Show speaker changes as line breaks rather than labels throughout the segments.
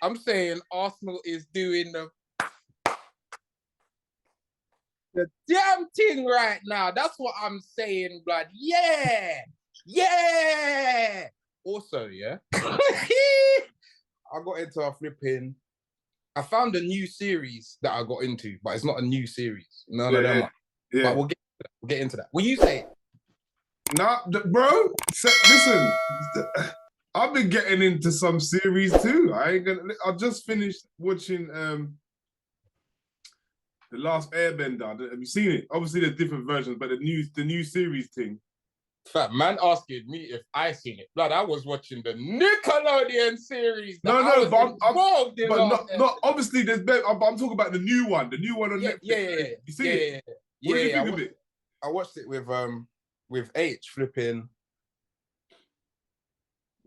I'm saying Arsenal is doing the damn thing right now. That's what I'm saying, blood. Yeah. Yeah. Also, yeah. I got into a flipping. I found a new series that I got into, but it's not a new series. None of them.
Yeah.
But we'll get into that. Will you say it?
Nah, bro. Listen, I've been getting into some series too. I just finished watching The Last Airbender. Have you seen it? Obviously, there's different versions, but the new series thing.
Fat man asking me if I seen it. Blood, I was watching the Nickelodeon series.
But obviously there's better. I'm talking about the new one on Netflix.
Yeah.
You see it? What did you think of it?
I watched it with H flipping.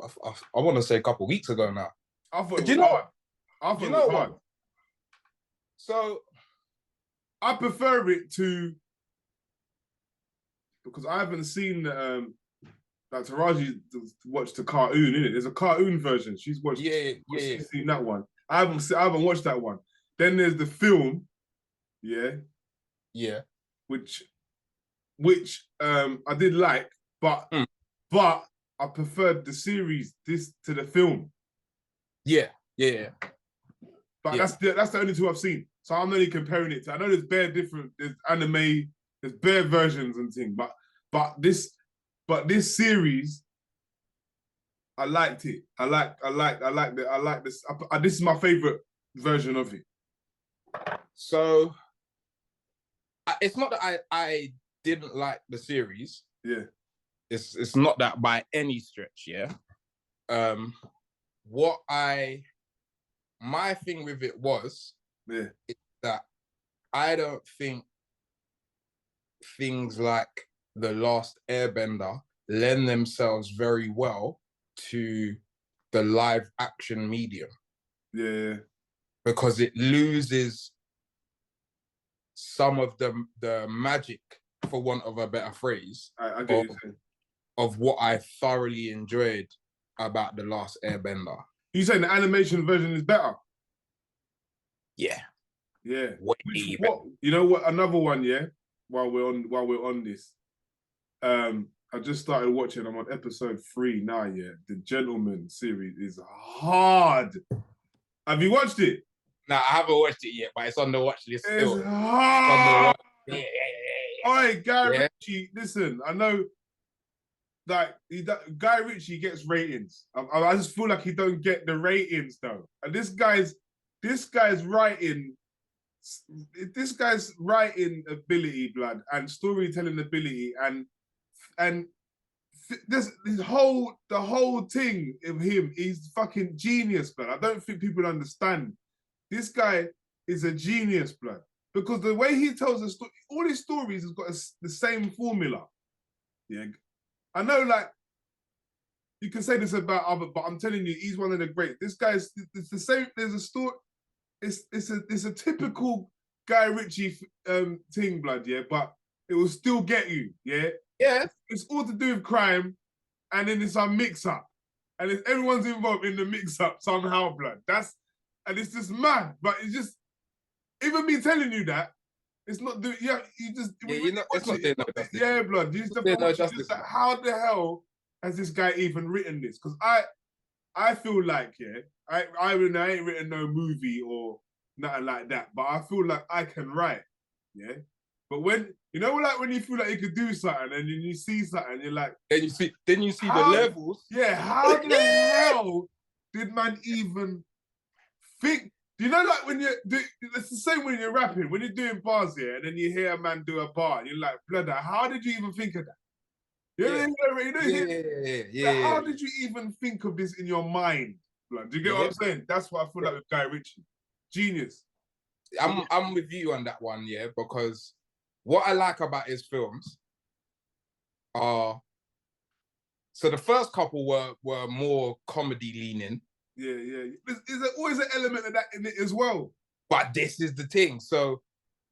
I want to say a couple of weeks ago now.
I thought it was hard. I thought it was hard.
So
I prefer it to, because I haven't seen like Taraji watched the cartoon, innit? There's a cartoon version. She's watched. She's seen that one. I haven't watched that one. Then there's the film, which I did like, but I preferred the series to the film. But that's the only two I've seen. So I'm only comparing it to. I know there's there's anime, there's bare versions and things, but this series, I liked it. I like this. This is my favorite version of it.
So it's not that I didn't like the series.
Yeah.
It's not that by any stretch, yeah. My thing with it was is that I don't think things like The Last Airbender lend themselves very well to the live action medium.
Yeah.
Because it loses some of the magic, for want of a better phrase,
I get you saying.
Of what I thoroughly enjoyed about The Last Airbender.
You saying the animation version is better?
Yeah.
Yeah. You know what? Another one, yeah. While we're on this, I just started watching. I'm on episode 3 now. Yeah, the Gentleman series is hard. Have you watched it?
No, I haven't watched it yet, but it's on the watch list still.
It's hard.
Yeah.
Alright, Guy Ritchie. Listen, I know. Like Guy Ritchie gets ratings. I just feel like he don't get the ratings though. And this guy's writing ability, blood, and storytelling ability, and the whole thing of him, he's fucking genius, blood. I don't think people understand. This guy is a genius, blood, because the way he tells the story, all his stories has got the same formula. Yeah. I know, like, you can say this about other, but I'm telling you, he's one of the great. This guy's, it's the same. There's a story. It's a typical Guy Ritchie thing, blood, yeah. But it will still get you, yeah.
Yeah.
It's all to do with crime, and then it's a mix-up, and everyone's involved in the mix-up somehow, blood. And it's just mad. But it's just, even me telling you that. It's not doing. Yeah, you just.
It's not doing no justice.
Yeah, blood. You just have to watch it. Just like, how the hell has this guy even written this? Because I feel like, yeah, I ain't written no movie or nothing like that, but I feel like I can write, yeah. But when like when you feel like you could do something and then you see something, you're like,
then you see the levels.
Yeah, how the hell did man even think? You know, like when it's the same when you're rapping, when you're doing bars here, and then you hear a man do a bar, and you're like, brother, how did you even think of that? Yeah. How did you even think of this in your mind? Blood? Do you get what I'm saying? That's what I feel like with Guy Ritchie. Genius.
I'm with you on that one, yeah, because what I like about his films are, so the first couple were more comedy leaning.
Yeah. There's always an element of that in it as well.
But this is the thing. So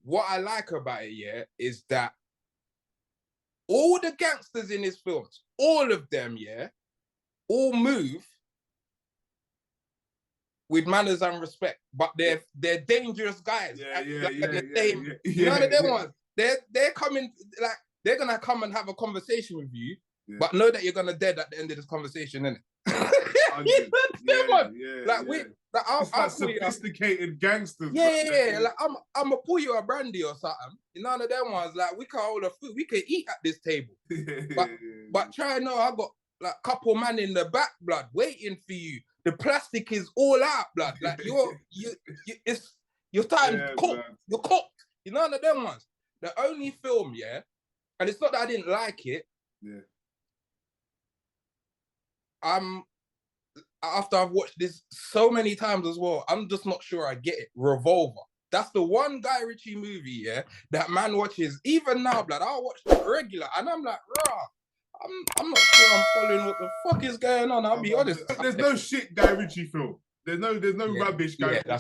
what I like about it, yeah, is that all the gangsters in his films, all of them, yeah, all move with manners and respect, but they're dangerous guys. None of them ones. They're coming like they're gonna come and have a conversation with you, but know that you're gonna dead at the end of this conversation, innit?
It's like sophisticated gangsters.
Like I'm gonna pull you a brandy or something. None of them ones. Like we can hold a food, we can eat at this table. But try know I got like a couple man in the back, blood, waiting for you. The plastic is all out, blood. Like you're starting cooked. You're cooked. None of them ones. The only film, and it's not that I didn't like it. After I've watched this so many times as well, I'm just not sure I get it. Revolver. That's the one Guy Ritchie movie, that man watches. Even now, blood, I'll watch it regular, and I'm like, rah. I'm not sure I'm following what the fuck is going on. I'll be honest.
There's no shit Guy Ritchie film. There's no rubbish Guy Ritchie.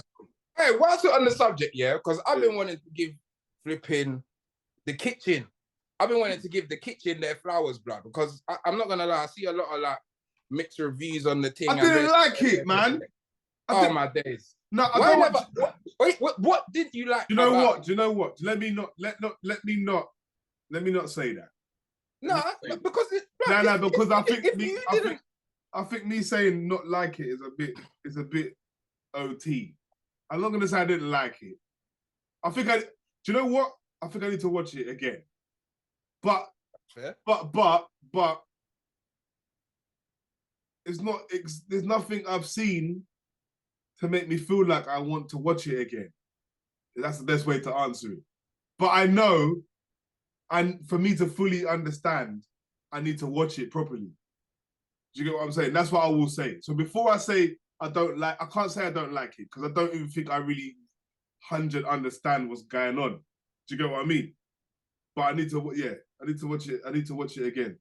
Hey, whilst we're on the subject, because I've been wanting to give flipping the kitchen. I've been wanting to give the kitchen their flowers, blood, because I'm not gonna lie, I see a lot of like mixed reviews on the thing.
I didn't like it, man.
My days.
No, I don't.
What did you like?
Do you know what? Let me not say that.
No, because
because I think me saying not like it is a bit OT. I'm not gonna say I didn't like it. Do you know what? I think I need to watch it again. But there's nothing I've seen to make me feel like I want to watch it again. That's the best way to answer it. But I know, and for me to fully understand, I need to watch it properly. Do you get what I'm saying? That's what I will say. So before I say I can't say I don't like it, because I don't even think I really 100% understand what's going on. Do you get what I mean? But I need to watch it. I need to watch it again.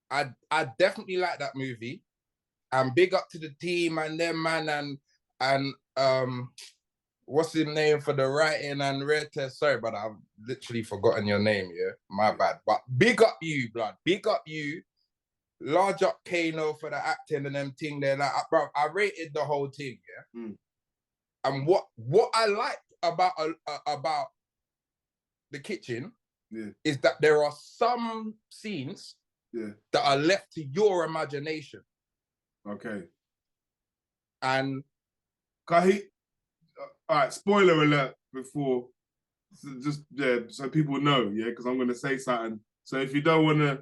I definitely like that movie. And big up to the team and them, man, and what's his name for the writing and red test? Sorry, but I've literally forgotten your name, my bad. But big up you, blood. Big up you. Large up Kano for the acting and them thing there. Like, bro, I rated the whole thing, And what I liked about the kitchen is that there are some scenes that are left to your imagination.
Okay.
And
all right, spoiler alert before, so people know, because I'm gonna say something. So if you don't wanna,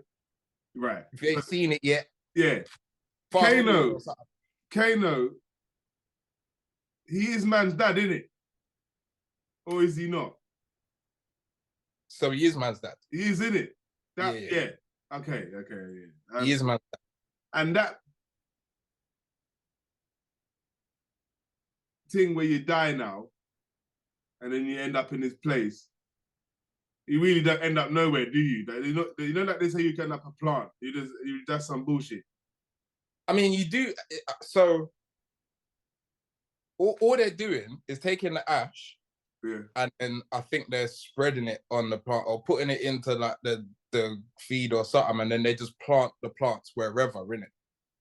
right.
If you ain't seen it yet.
Yeah. Kano, he is man's dad, isn't it? Or is he not?
So he is man's dad.
He is, in it. Yeah. Okay, yeah.
He is man's dad.
And that thing where you die now, and then you end up in this place, you really don't end up nowhere, do you? You know that they say you can end up a plant. That's some bullshit.
I mean, you do. So all they're doing is taking the ash, and then I think they're spreading it on the plant or putting it into like the feed or something, and then they just plant the plants wherever, innit?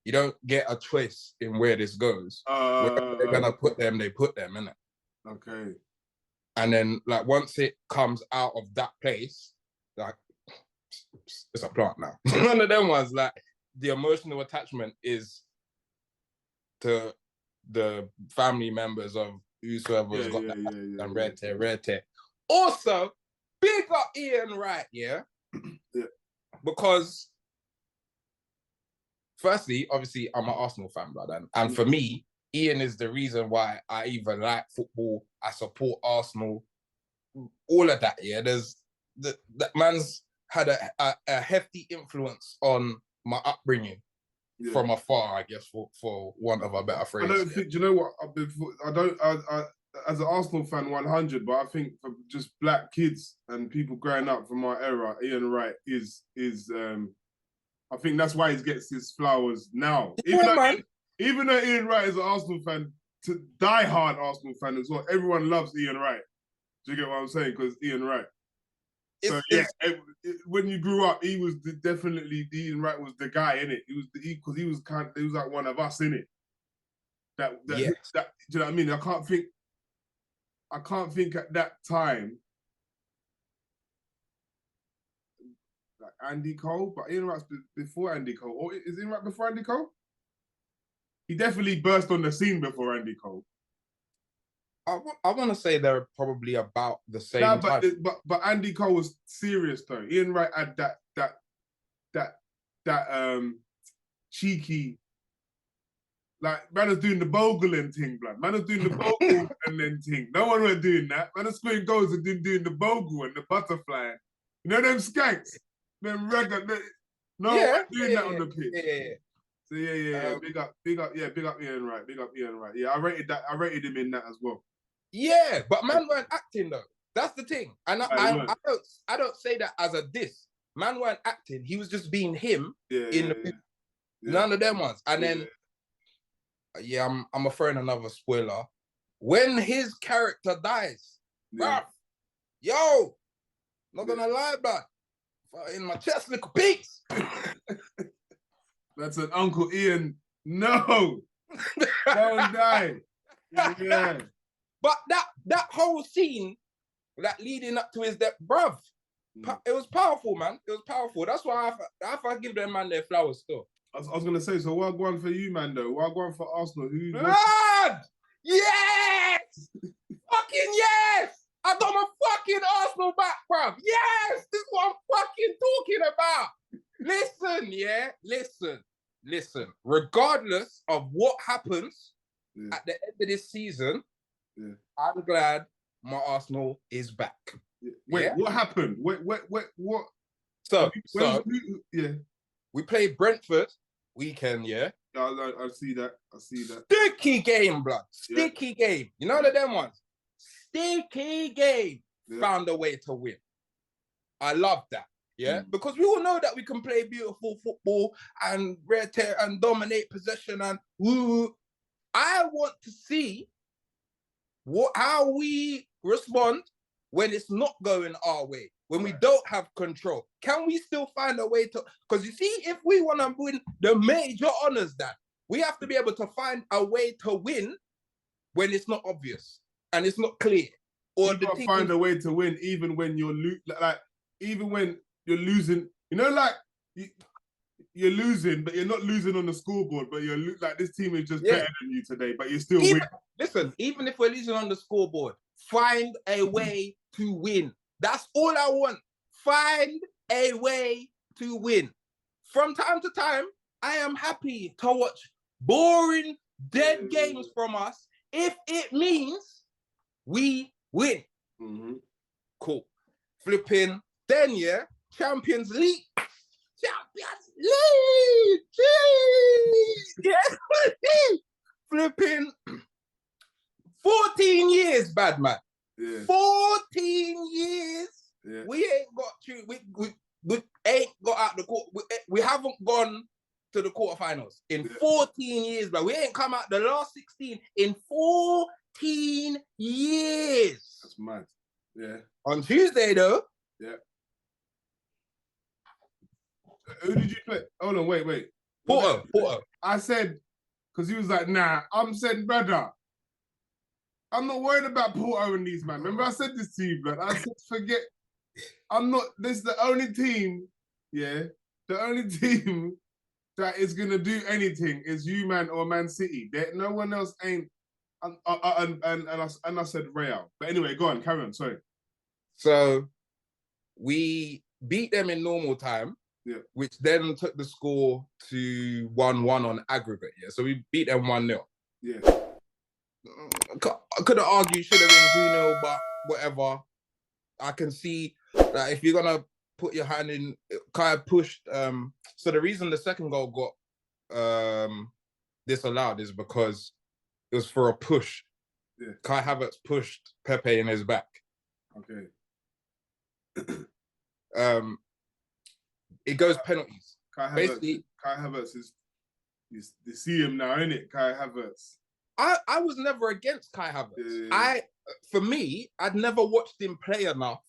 You don't get a choice in where this goes. Wherever they're gonna put them, they put them, innit?
Okay.
And then, like, once it comes out of that place, like, it's a plant now. One of them ones, like, the emotional attachment is to the family members of whosoever's got that red tear. Also, big up Ian Wright, because firstly, obviously, I'm an Arsenal fan, brother, and for me, Ian is the reason why I even like football. I support Arsenal, all of that. There's that man's had a hefty influence on my upbringing from afar, I guess, for want of a better phrase.
I don't think. Do you know what? I as an Arsenal fan, 100. But I think for just black kids and people growing up from our era, Ian Wright is. I think that's why he gets his flowers now. Even though Ian Wright is an Arsenal fan, to die-hard Arsenal fan as well, everyone loves Ian Wright. Do you get what I'm saying? Because Ian Wright. When you grew up, he was definitely Ian Wright was the guy, innit? He was like one of us, innit?
Yes.
Do you know what I mean? I can't think at that time like Andy Cole, but Ian Wright's before Andy Cole. Or is Ian Wright before Andy Cole? He definitely burst on the scene before Andy Cole.
I want to say they're probably about the same
Nah,
time.
But Andy Cole was serious though. Ian Wright had that cheeky, like man was doing the bogling thing, blood. Man was doing the bogle and then thing. No one was doing that. Man was scoring goals and doing the bogle and the butterfly. You know them skanks, them record. No one doing that on the pitch.
Yeah.
So yeah. Big up Ian Wright. Big up Ian Wright. Yeah, I rated him in that as well.
Yeah, but man weren't acting though. That's the thing. And I don't say that as a diss. Man weren't acting. He was just being him none of them ones. And then I'm afraid another spoiler. When his character dies, bruv, yo, not gonna lie, bruv. In my chest, little pigs.
That's an Uncle Ian. No, don't die. Yeah.
But that whole scene, that leading up to his death, bruv, it was powerful, man. It was powerful. That's why I give them man their flowers still.
I was gonna say, so what going for you, man? Though, what going for Arsenal?
Blood! Yes! Fucking yes! I got my fucking Arsenal back, bruv. Yes! This is what I'm fucking talking about. Listen. Regardless of what happens at the end of this season, I'm glad my Arsenal is back.
Wait, what happened? What?
So
yeah,
we played Brentford weekend. Yeah,
I see that.
Sticky game, blood. Sticky game. You know them ones. Sticky game. Found a way to win. I love that. Yeah, because we all know that we can play beautiful football and and dominate possession and woo. I want to see how we respond when it's not going our way, when we don't have control. Can we still find a way to? Because you see, if we want to win the major honors, that we have to be able to find a way to win when it's not obvious and it's not clear. Or
you gotta find a way to win even when you're even when you're losing. You know, like you're losing, but you're not losing on the scoreboard. But you're like this team is just better than you today, but you're still winning.
Listen, even if we're losing on the scoreboard, find a way to win. That's all I want. Find a way to win. From time to time, I am happy to watch boring, dead games from us if it means we win. Cool. Flipping. Then, Champions League. Flipping 14 years, bad man. 14 years. We ain't got to. We ain't got out the court. We haven't gone to the quarterfinals in 14 years, but we ain't come out the last 16 in 14 years.
That's mad. Yeah.
On Tuesday, though.
Yeah. Who did you play? Hold on, wait.
Porto.
I said, because he was like, nah, I'm saying, brother, I'm not worried about Porto and these, man. Remember I said this to you, blood. I said, forget, this is the only team, the only team that is going to do anything is you, man, or Man City. No one else ain't, and I said Real. But anyway, go on, carry on, sorry.
So, we beat them in normal time.
Yeah.
Which then took the score to 1-1 on aggregate. Yeah, so we beat them 1-0.
Yeah.
I could have argued should have been 2-0, but whatever. I can see that if you're gonna put your hand in, Kai pushed. So the reason the second goal got disallowed is because it was for a push.
Yeah.
Kai Havertz pushed Pepe in his back.
Okay.
It goes penalties.
Kai Havertz is you see him now, innit? Kai Havertz.
I was never against Kai Havertz. For me, I'd never watched him play enough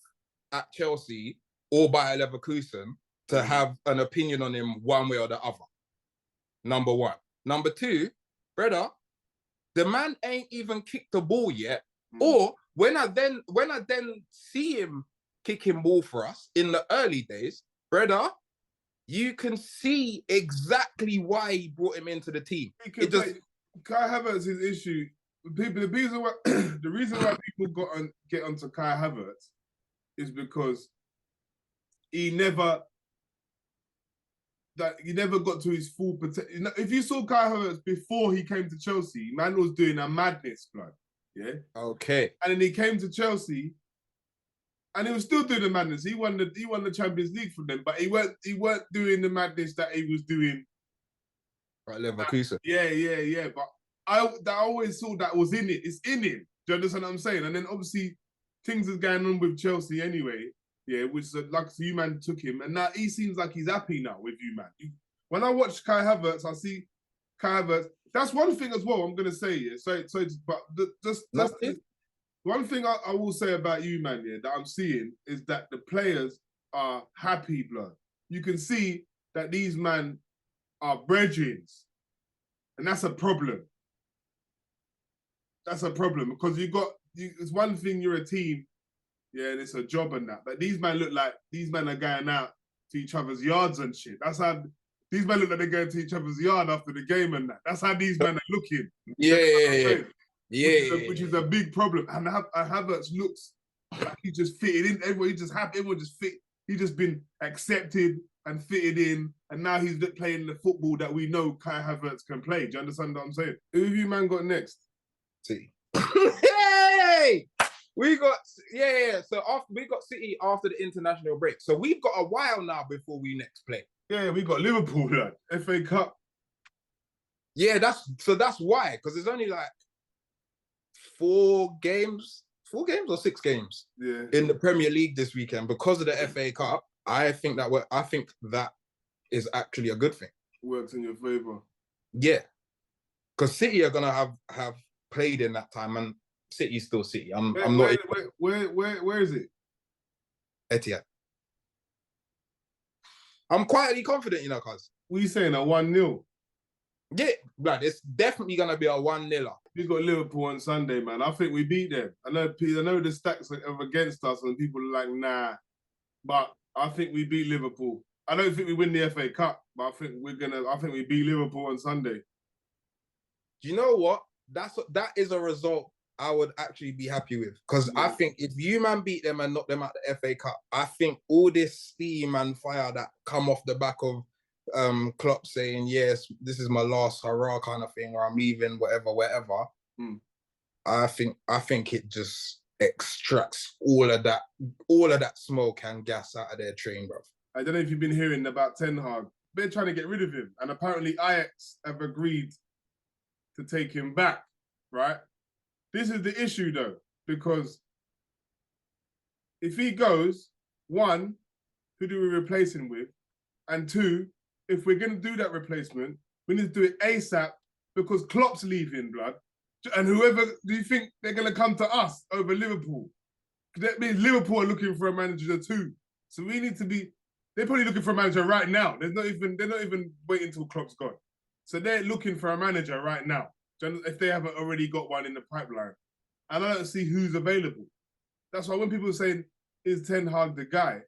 at Chelsea or Bayer Leverkusen to have an opinion on him one way or the other. Number one. Number two, brother, the man ain't even kicked the ball yet. Or when I then see him kicking ball for us in the early days, brother, you can see exactly why he brought him into the team.
Kai Havertz's issue. The reason why people get onto Kai Havertz is because he never got to his full potential. If you saw Kai Havertz before he came to Chelsea, man was doing a madness, blood. Yeah.
Okay.
And then he came to Chelsea, and he was still doing the madness. He won the Champions League for them, but he weren't doing the madness that he was doing.
Right, Leverkusen.
Yeah. But I always saw that was in it. It's in him. Do you understand what I'm saying? And then obviously things is going on with Chelsea anyway. Yeah, which like you man took him, and now he seems like he's happy now with you, man. When I watch Kai Havertz, I see Kai Havertz. That's one thing as well. I'm gonna say, yeah. One thing I will say about you, man, yeah, that I'm seeing is that the players are happy, blood. You can see that these men are brethren, and that's a problem. That's a problem because it's one thing you're a team. Yeah, and it's a job and that. But these men look like these men are going out to each other's yards and shit. That's how these men look like they're going to each other's yard after the game and that. That's how these men are looking. Which is a big problem. And Havertz looks like he just fitted in. Everyone just happy. Everyone just fit. He just been accepted and fitted in. And now he's playing the football that we know Kai Havertz can play. Do you understand what I'm saying? Who have you man got next?
City. Hey! We got So we got City after the international break. So we've got a while now before we next play.
Yeah, we got Liverpool, lad. FA Cup.
Yeah, that's why, because there's only like 4 games or 6 games in the Premier League this weekend because of the FA Cup. I think that is actually a good thing.
Works in your favour.
Yeah, because City are gonna have played in that time, and City's still City.
Where is it?
Etihad. I'm quietly confident, you know, cuz.
What are you saying, a 1-0?
Yeah, blood, it's definitely going to be a 1-0.
We got Liverpool on Sunday, man. I think we beat them. I know the stacks are against us and people are like, nah. But I think we beat Liverpool. I don't think we win the FA Cup, but I think we beat Liverpool on Sunday.
Do you know what? That is a result I would actually be happy with. Because I think if you man beat them and knock them out the FA Cup, I think all this steam and fire that come off the back of Klopp saying, yes, this is my last hurrah kind of thing, or I'm leaving, whatever. I think it just extracts all of that smoke and gas out of their train, bro.
I don't know if you've been hearing about Ten Hag. They're trying to get rid of him. And apparently Ajax have agreed to take him back, right? This is the issue, though, because if he goes, 1, who do we replace him with? And 2, if we're going to do that replacement, we need to do it ASAP because Klopp's leaving, blood. And whoever, do you think they're going to come to us over Liverpool? That means Liverpool are looking for a manager too. So we need to be, they're probably looking for a manager right now. They're not even waiting until Klopp's gone. So they're looking for a manager right now, if they haven't already got one in the pipeline. And I don't see who's available. That's why when people are saying, is Ten Hag the guy?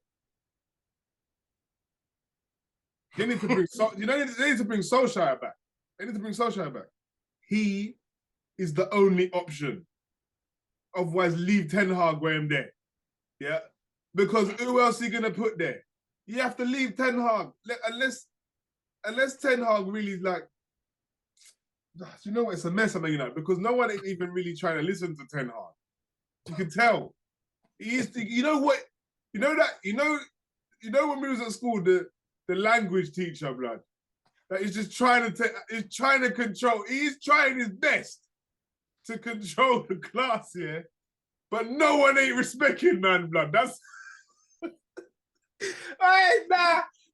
They need to bring they need to bring Solskjaer back. They need to bring Solskjaer back. He is the only option. Otherwise, leave Ten Hag where I'm there. Yeah? Because who else are you going to put there? You have to leave Ten Hag. Unless Ten Hag really is like, you know what? It's a mess, I mean, because no one ain't even really trying to listen to Ten Hag. You can tell. He is. You know what? You know that. You know when we was at school, the language teacher, blood, that is just trying to control. He's trying his best to control the class here, but no one ain't respecting man, blood. That's.
Hey,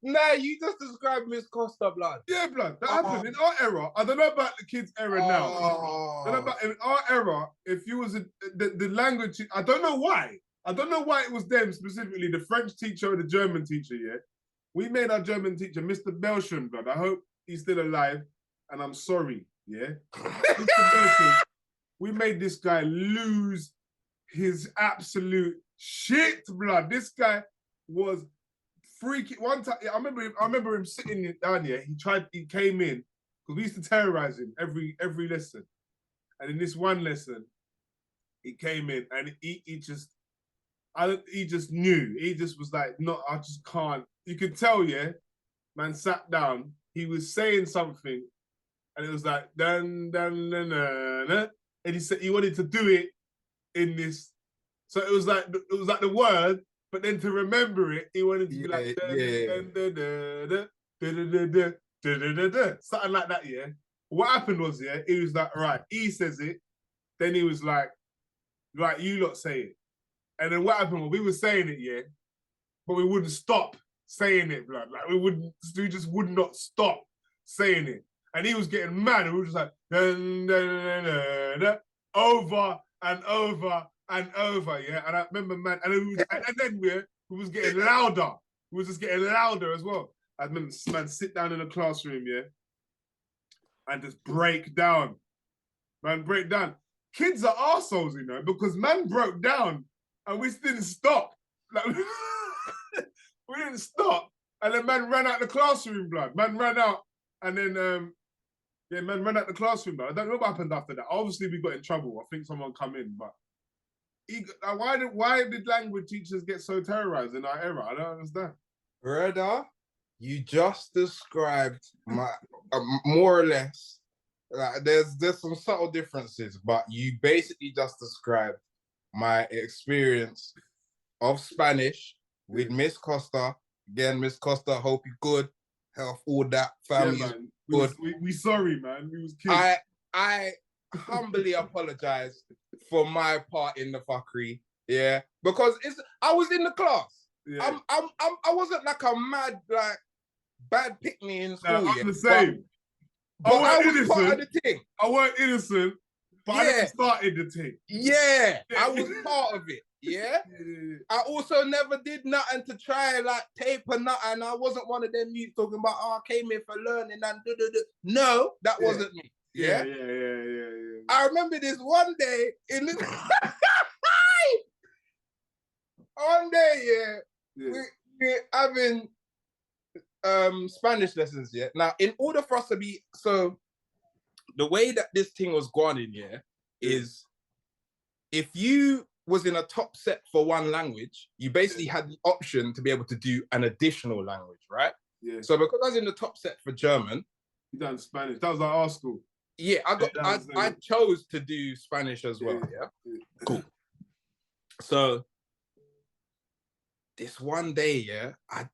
nah, you just described Miss Costa, blood.
Yeah, blood. That happened in our era. I don't know about the kids' era now. I don't know about in our era. If you was the language, I don't know why. I don't know why it was them specifically, the French teacher or the German teacher. Yeah, we made our German teacher, Mr. Belsham, blood. I hope he's still alive, and I'm sorry. yeah? Mr. Burton, we made this guy lose his absolute shit, blood. This guy was freaking. One time, I remember him sitting down here. He came in because we used to terrorize him every lesson. And in this one lesson, he came in and he just knew. He just was like, no, I just can't. You could tell, yeah. Man sat down. He was saying something, and it was like dun dun dun dun, dun. And he said he wanted to do it in this. So it was like the word, but then to remember it, he wanted to be like dun, dun, dun, dun, dun, dun, dun, dun, dun, dun, dun, something like that. Yeah. What happened was, yeah, he was like, right, he says it. Then he was like, right, you lot say it. And then what happened was we were saying it, yeah, but we wouldn't stop saying it, blood. Like we just would not stop saying it. And he was getting mad. And we were just like, dun, dun, dun, dun, dun, over and over and over, yeah. And I remember, man, and then we was getting louder. We was just getting louder as well. I remember, man, sit down in the classroom, yeah, and just break down. Man, break down. Kids are arseholes, you know, because man broke down and we didn't stop. Like, we didn't stop. And then man ran out the classroom, blood. Man ran out. And then, man ran out the classroom, blood. I don't know what happened after that. Obviously, we got in trouble. I think someone come in, but why did language teachers get so terrorized in our era? I don't understand.
Brother, you just described my more or less. There's some subtle differences, but you basically just described my experience of Spanish with Miss Costa. Again, Miss Costa, hope you're good, health, all that, family good.
We sorry, man. We was kids.
I humbly apologize for my part in the fuckery, yeah, because I was in the class. Yeah. I wasn't like a mad, like, bad pick-me in school.
No, I'm the same.
But I was part of the thing.
I weren't innocent, but I never started the thing.
Yeah, I was part of it. Yeah? I also never did nothing to try like tape or nothing. I wasn't one of them youths talking about, I came here for learning and do. No, that wasn't me. Yeah?
Yeah.
I remember this one day in the one day, we're having Spanish lessons, yeah. Now, in order for us to be, so the way that this thing was going in, yeah, is if you was in a top set for one language, you basically had the option to be able to do an additional language, right?
Yeah.
So because I was in the top set for German,
you done Spanish. That was like our school.
Yeah, I chose to do Spanish as well. Yeah. Cool. So this one day, yeah, I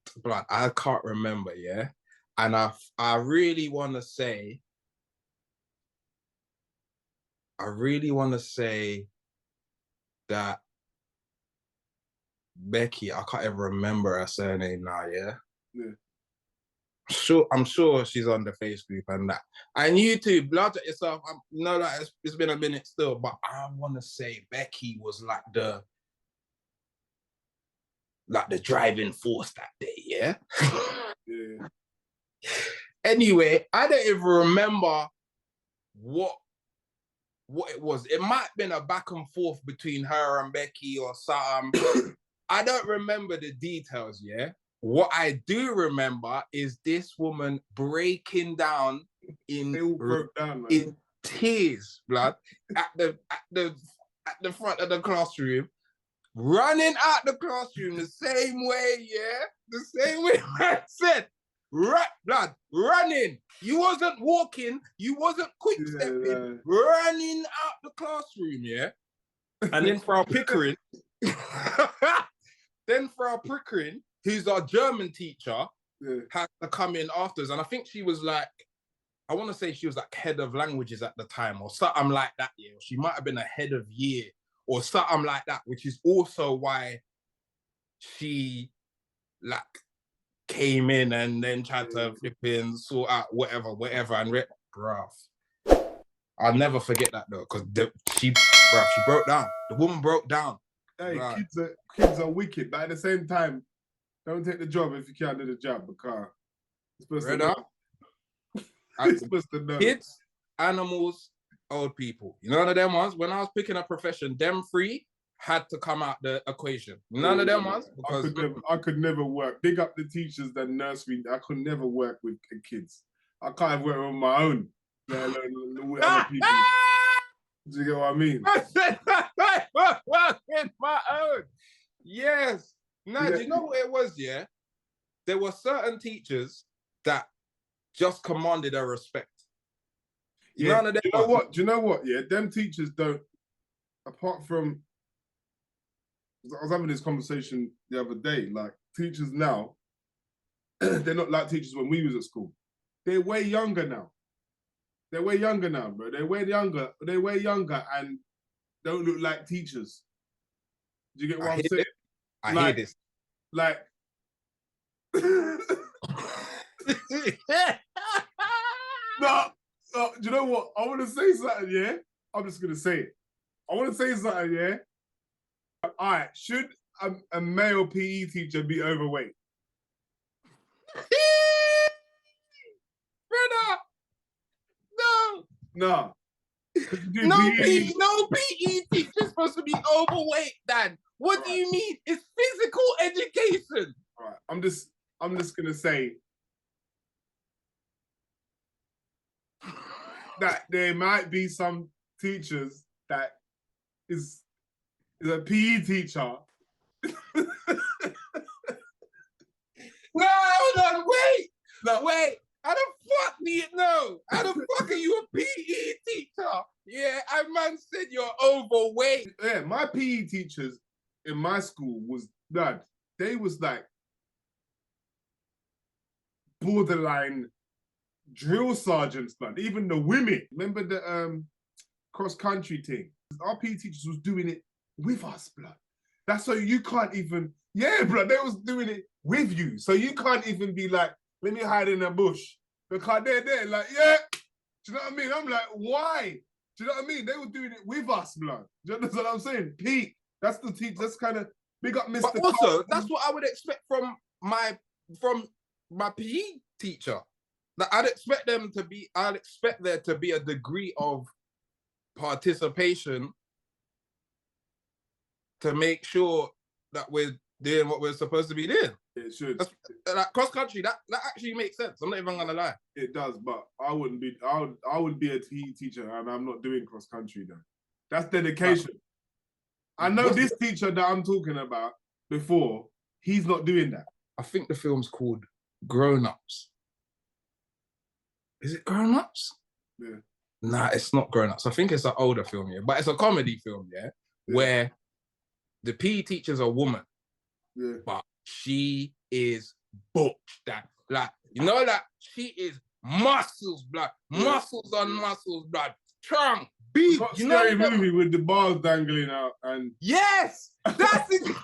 can't remember, yeah, and I really want to say that Becky, I can't even remember her surname now, yeah. I'm sure she's on the face group and that. And you too, blood at yourself. I know that it's been a minute still, but I want to say Becky was like the driving force that day, yeah?
Yeah.
Anyway, I don't even remember what it was. It might have been a back and forth between her and Becky or something. I don't remember the details, yeah? What I do remember is this woman breaking down in tears, blood, at the front of the classroom, running out the classroom the same way, yeah? The same way I said, blood, running. You wasn't walking, you wasn't quick stepping, running out the classroom, yeah? And then Frau Pickering, who's our German teacher, had to come in afterwards. And I think she was like, I want to say she was like head of languages at the time or something like that, yeah. She might have been a head of year or something like that, which is also why she like came in and then tried to flip in, sort out whatever, and bruv. I'll never forget that though, because she broke down. The woman broke down.
Hey, kids are wicked, but at the same time, don't take the job if you can't do the job, because it's supposed to know.
It's supposed to know. animals, old people. None of them ones. When I was picking a profession, them three had to come out the equation. None of them ones. Because
I could never work. Big up the teachers that nursery. I could never work with kids. I can't work on my own, let alone with other people. Do you get what I mean?
I said I work with my own. Yes. Now, do you know what it was, yeah? There were certain teachers that just commanded a respect.
Yeah.
None of them.
Do you know what? Yeah, them teachers don't, apart from, I was having this conversation the other day, like teachers now, they're not like teachers when we was at school. They're way younger now. They're way younger now, bro. They're way younger and don't look like teachers. Do you get what I'm saying?
I hear this.
Like, no, do you know what? I want to say something, yeah? I'm just going to say it. I want to say something, yeah? All right, should a male PE teacher be overweight?
Brother, no.
No.
No PE teacher's supposed to be overweight, Dan. What do you mean? It's physical education.
All right, I'm just gonna say that there might be some teachers that is a PE teacher.
No, hold on, wait. No, wait. How the fuck do you know? How the fuck are you a PE teacher? Yeah, a man said you're overweight.
Yeah, my PE teachers in my school was that they was like borderline drill sergeants, man. Even the women. Remember the cross country thing? Our PE teachers was doing it with us, blood. That's so you can't even, yeah, blood. They was doing it with you, so you can't even be like, let me hide in a bush because they're there, like, yeah. Do you know what I mean? I'm like, why? Do you know what I mean? They were doing it with us, blood. Do you understand what I'm saying? Pete, that's the teacher. That's kind of big up Mr.
But also, that's what I would expect from my PE teacher. Like, I'd expect there to be a degree of participation to make sure that we're doing what we're supposed to be doing.
It should.
Like cross country, that actually makes sense. I'm not even gonna lie.
It does, but I would be a PE teacher and I'm not doing cross country though. That's dedication. I know this teacher that I'm talking about before, he's not doing that.
I think the film's called Grown Ups. Is it Grown Ups?
Yeah.
Nah, it's not Grown Ups. I think it's an older film, yeah. But it's a comedy film, yeah. Where the PE teacher's a woman.
Yeah.
But she is booked. That, like, you know, that she is muscles, blood. Muscles on muscles, blood. Strong, big.
You know the movie with the bars dangling out and
yes, that's it.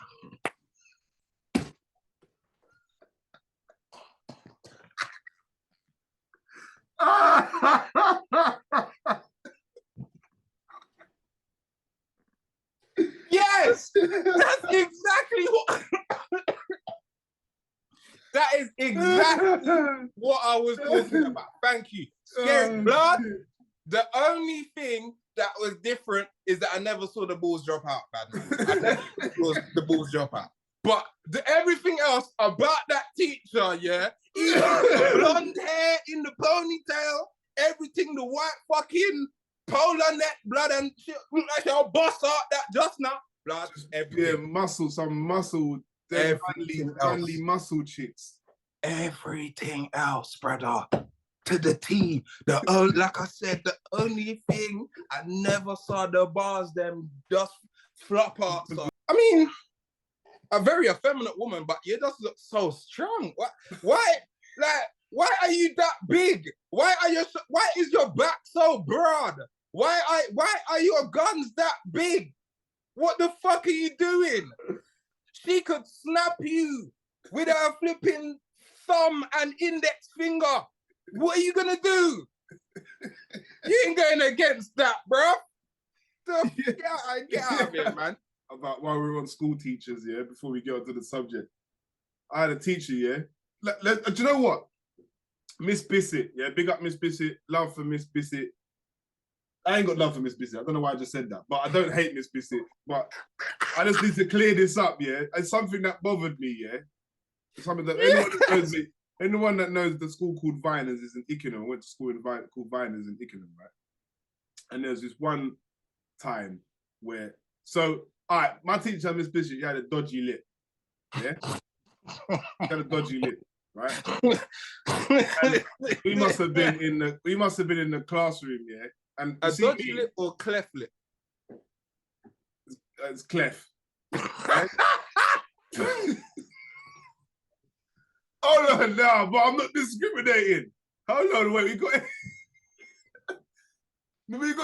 Yes, that's exactly what. That is exactly what I was talking about. Thank you. Scary blood. The only thing that was different is that I never saw the balls drop out, man. I never saw the balls drop out. But everything else about that teacher, yeah, even the blonde hair in the ponytail, everything, the white fucking polar neck, blood and shit, like your boss out that just now, blood, everything.
Yeah, some muscle, friendly muscle chicks.
Everything else, brother, to the T. Like I said, the only thing I never saw the bars them just flop out. So, I mean, a very effeminate woman, but you just look so strong. Why are you that big? Why is your back so broad? Why are your guns that big? What the fuck are you doing? She could snap you with her flipping thumb and index finger. What are you gonna do? You ain't going against that, bro. Get out of here, man.
About while we were on school teachers, yeah, before we get onto the subject. I had a teacher, yeah. Do you know what? Miss Bissett, yeah, big up Miss Bissett, love for Miss Bissett. I ain't got love for Miss Bissett. I don't know why I just said that, but I don't hate Miss Bissett. But I just need to clear this up, yeah. It's something that bothered me, yeah. It's something that anyone that knows the school called Viners is in Ickenham. I went to school called Viners in Ickenham, right? And there's this one time where, so, all right, my teacher, Miss Bishop, had a dodgy lip, yeah? She had a dodgy lip, right? And we must have been in the classroom, yeah? And
a dodgy lip or cleft lip?
It's cleft. Right? Hold on now, but I'm not discriminating. Hold on, wait, we got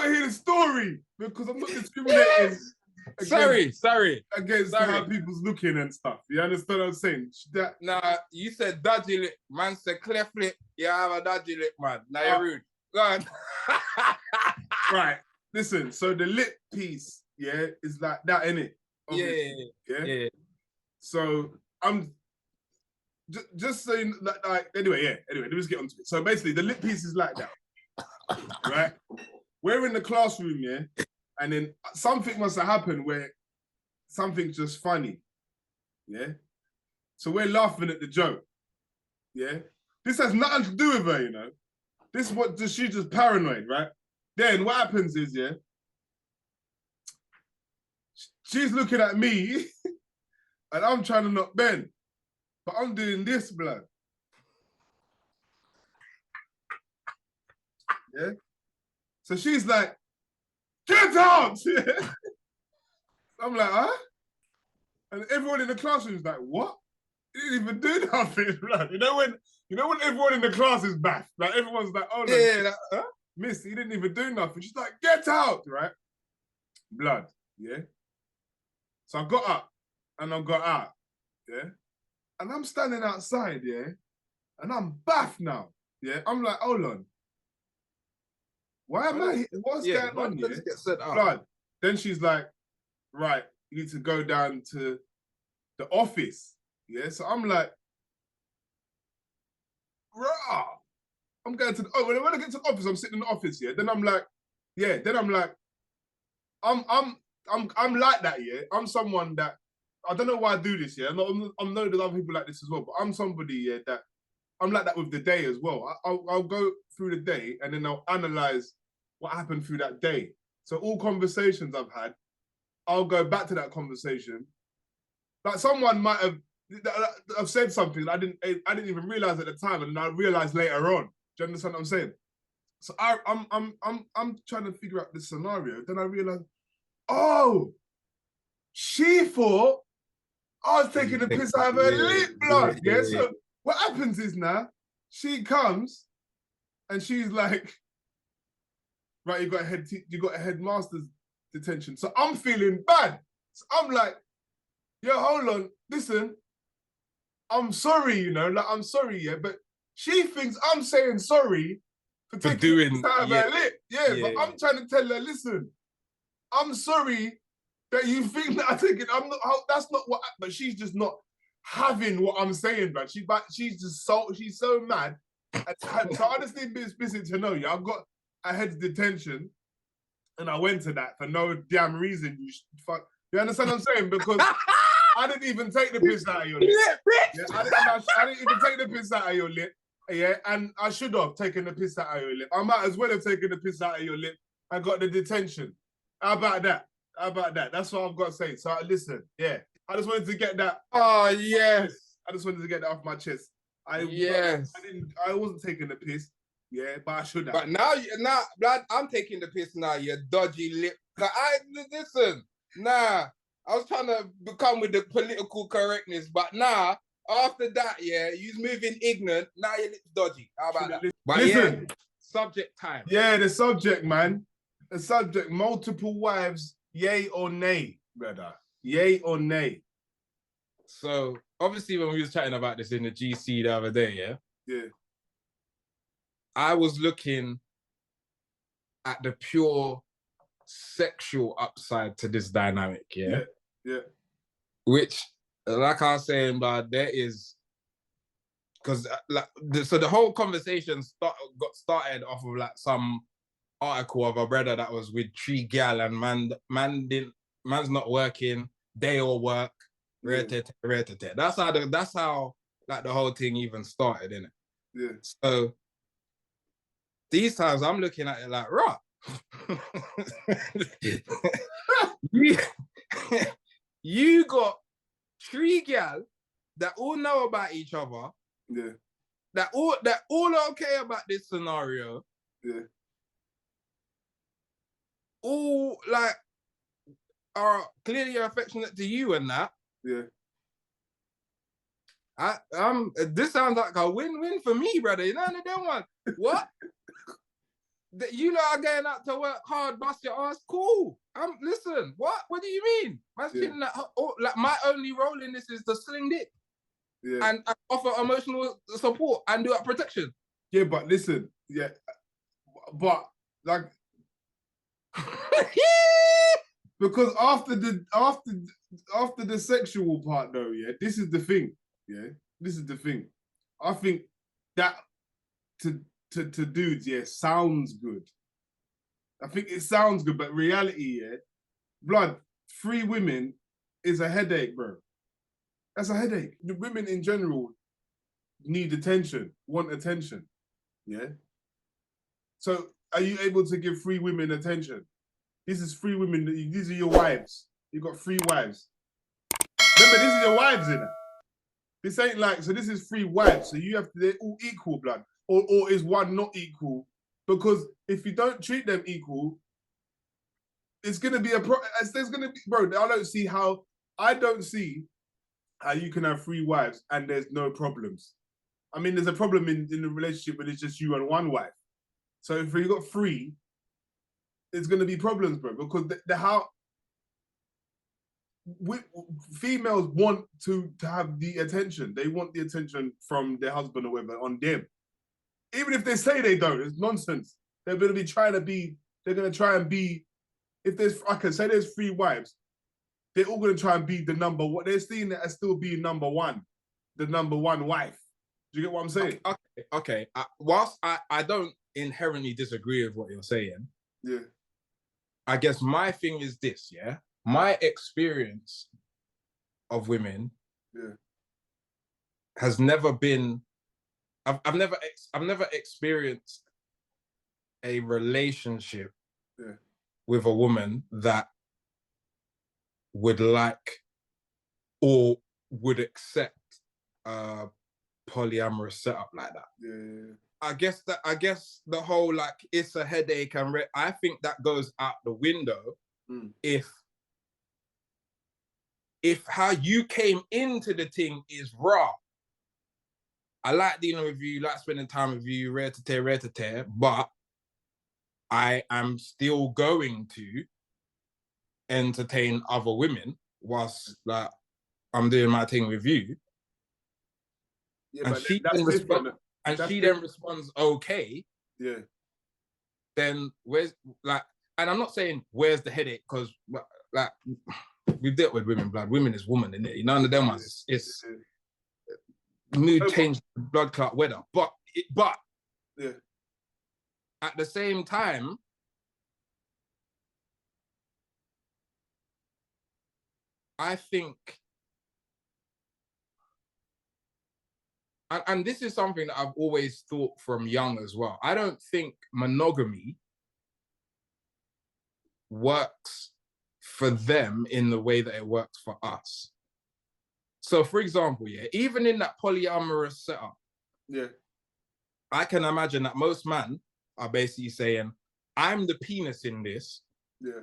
to hear the story because I'm not discriminating.
Sorry.
Against how people's looking and stuff. You understand what I'm saying?
Nah, you said dodgy lip. Man said cleft lip. You have a dodgy lip, man. Now you're rude. Go on.
Right. Listen, so the lip piece, yeah, is like that, innit? Yeah. So I'm just saying that, like, anyway, let me just get onto it. So basically, the lip piece is like that, right? We're in the classroom, yeah, and then something must have happened where something's just funny, yeah? So we're laughing at the joke, yeah? This has nothing to do with her, you know? She's just paranoid, right? Then what happens is, yeah, she's looking at me and I'm trying to not bend, but I'm doing this, blood. Yeah? So she's like, get out! I'm like, huh? And everyone in the classroom is like, what? He didn't even do nothing, blood. You know when everyone in the class is back, like everyone's like, oh no,
yeah,
miss, he didn't even do nothing. She's like, get out, right? Blood, yeah? So I got up and I got out, yeah? And I'm standing outside, yeah? And I'm baff now, yeah? I'm like, hold on. Why am I here? What's going on here? Blood. Then she's like, right, you need to go down to the office, yeah? So I'm like, rah! I'm going to the, when I get to the office, I'm sitting in the office, yeah? Then I'm like, I'm like that, yeah? I'm someone that, I don't know why I do this, yeah? I know there's other people like this as well, but I'm somebody, yeah, that, I'm like that with the day as well. I'll go through the day and then I'll analyze what happened through that day. So all conversations I've had, I'll go back to that conversation. Like someone might have said something I didn't even realize at the time, and I realized later on. Do you understand what I'm saying? So I'm trying to figure out this scenario. Then I realized, oh, she thought I was taking the piss out of her lip, blood. Yeah. So what happens is now she comes and she's like, right, you got a headmaster's detention. So I'm feeling bad. So I'm like, yo, hold on, listen, I'm sorry, you know, like I'm sorry, yeah, but she thinks I'm saying sorry for taking the piss out of her lip. Yeah, but I'm trying to tell her, listen, I'm sorry that you think that I take it. I'm not. That's not what. But she's just not having what I'm saying, man. She's so mad. So I just need Miss Bissett to know, yeah, I had detention, and I went to that for no damn reason. You understand what I'm saying? Because I didn't even take the piss out of your lip. Yeah, I didn't even take the piss out of your lip. Yeah, and I should have taken the piss out of your lip. I might as well have taken the piss out of your lip and got the detention. How about that? That's what I've got to say. So listen, yeah. I just wanted to get that.
Oh, yes.
I just wanted to get that off my chest. I wasn't taking the piss. Yeah, but I should have.
But now, blood, I'm taking the piss now, you dodgy lip. Listen, I was trying to become with the political correctness, but now, after that, yeah, you're moving ignorant, now your lip's dodgy. How about that? But listen, subject time.
Yeah, the subject, man. The subject, multiple wives, yay or nay, brother. Yay or nay.
So, obviously, when we was chatting about this in the GC the other day, yeah?
Yeah.
I was looking at the pure sexual upside to this dynamic, yeah?
Yeah.
Which, like I was saying, but there is, because so the whole conversation got started off of like some article of a brother that was with 3 gal and man's not working, they all work. That's how like the whole thing even started, innit?
Yeah.
So these times I'm looking at it like, right. you, you got 3 gal that all know about each other.
Yeah.
That all okay about this scenario.
Yeah.
All like are clearly affectionate to you and that.
Yeah.
This sounds like a win-win for me, brother. You know them one. What? You lot are going out to work hard, bust your ass. Cool. Listen. What? What do you mean? Like my only role in this is to sling dick.
Yeah.
And offer emotional support and do that protection.
Yeah, but listen, yeah, but like, because after the sexual part though, yeah, this is the thing, yeah, this is the thing. I think that to dudes, yeah, sounds good. I think it sounds good, but reality, yeah, blood, 3 women is a headache, bro. That's a headache. The women in general need attention, want attention. Yeah. So are you able to give 3 women attention? This is 3 women. These are your wives. You got 3 wives. Remember, this is your wives in it. This ain't like, so this is 3 wives. So you have to, they're all equal, blood. Or is one not equal? Because if you don't treat them equal, it's gonna be there's gonna be, bro. I don't see how you can have 3 wives and there's no problems. I mean, there's a problem in the relationship when it's just you and 1 wife. So if you got 3, there's going to be problems, bro. Because females want to have the attention. They want the attention from their husband or whatever on them. Even if they say they don't, it's nonsense. They're going to be trying to be. They're going to try and be. If there's, I can say there's 3 wives, they're all going to try and be the number one. They're seeing it as still being number 1, the number 1 wife. Do you get what I'm saying?
Okay. Whilst I don't inherently disagree with what you're saying,
yeah,
I guess my thing is this, yeah? My experience of women has never been, I've never experienced a relationship with a woman that would like or would accept polyamorous setup like that.
Yeah.
I guess the whole like it's a headache and I think that goes out the window if how you came into the thing is raw. I like dealing with you, like spending time with you, rare to tear, but I am still going to entertain other women whilst like I'm doing my thing with you.
Yeah, and she
then responds okay.
Yeah.
Then where's like, and I'm not saying where's the headache, because like we've dealt with women, blood. Women is woman, innit? You know, none of them ones. It's mood change, blood clot weather. But
yeah.
At the same time, I think, and this is something that I've always thought from young as well. I don't think monogamy works for them in the way that it works for us. So, for example, yeah, even in that polyamorous setup,
yeah,
I can imagine that most men are basically saying, "I'm the penis in this.
Yeah,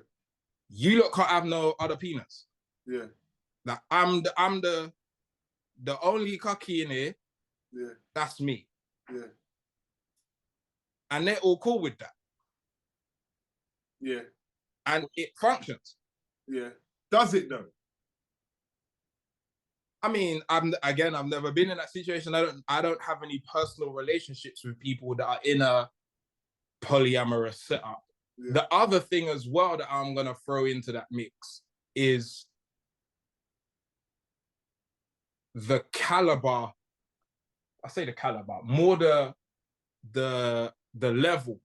you lot can't have no other penis.
Yeah,
That I'm the only cocky in here.
Yeah,
that's me.
Yeah,
and they're all cool with that.
Yeah,
and it functions.
Yeah, does it though?
I mean, I've never been in that situation. I don't have any personal relationships with people that are in a polyamorous setup. Yeah. The other thing as well that I'm gonna throw into that mix is the caliber. I say the caliber, more the level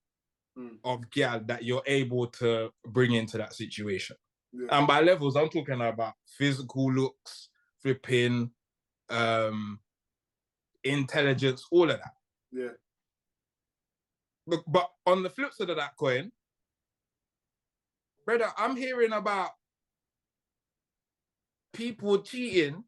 of gal that you're able to bring into that situation.
Yeah.
And by levels, I'm talking about physical looks, flipping, intelligence, all of that.
Yeah.
But on the flip side of that coin, brother, I'm hearing about people cheating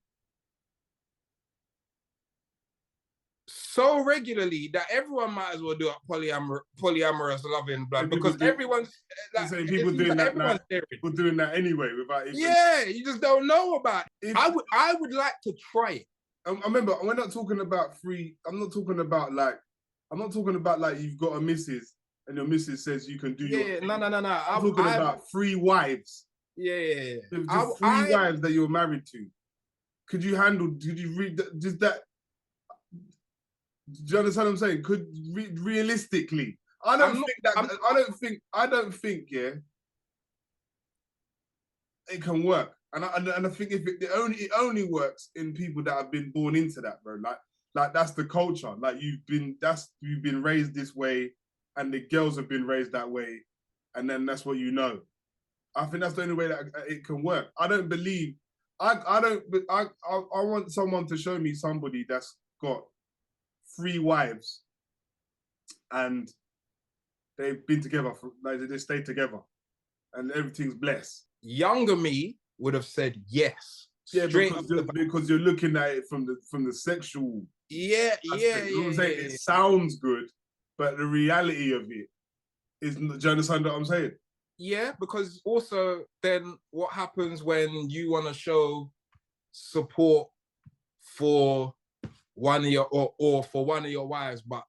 so regularly that everyone might as well do a polyamorous loving blood, because everyone's like,
people doing that, like, people doing that anyway without even...
Yeah, you just don't know about it. I would like to try it.
I remember, we're not talking about free. I'm not talking about like you've got a missus and your missus says you can do your...
No.
I'm talking about free wives.
Yeah.
Just free wives that you're married to. Could you read just that? Do you understand what I'm saying? Realistically, I don't think yeah, it can work. And I think it only works in people that have been born into that, bro. Like that's the culture. Like you've been raised this way, and the girls have been raised that way, and then that's what you know. I think that's the only way that it can work. I don't believe. I want someone to show me somebody that's got 3 wives, and they've been together they stayed together, and everything's blessed.
Younger me would have said yes.
Yeah, because you're looking at it from the sexual.
Yeah.
It sounds good, but the reality of it is. Do you understand what I'm saying?
Yeah, because also then what happens when you want to show support for one of your or for one of your wives, but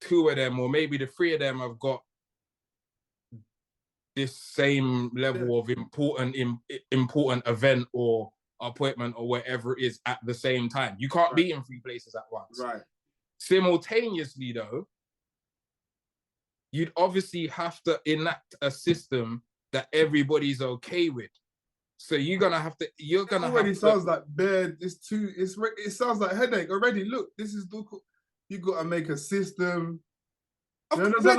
2 of them or maybe the 3 of them have got this same level of important event or appointment or whatever it is at the same time. You can't be in 3 places at once.
Right.
Simultaneously though, you'd obviously have to enact a system that everybody's okay with. So you're gonna have to.
Sounds like bad. It sounds like headache already. Look, you got to make a system.
Of course, you're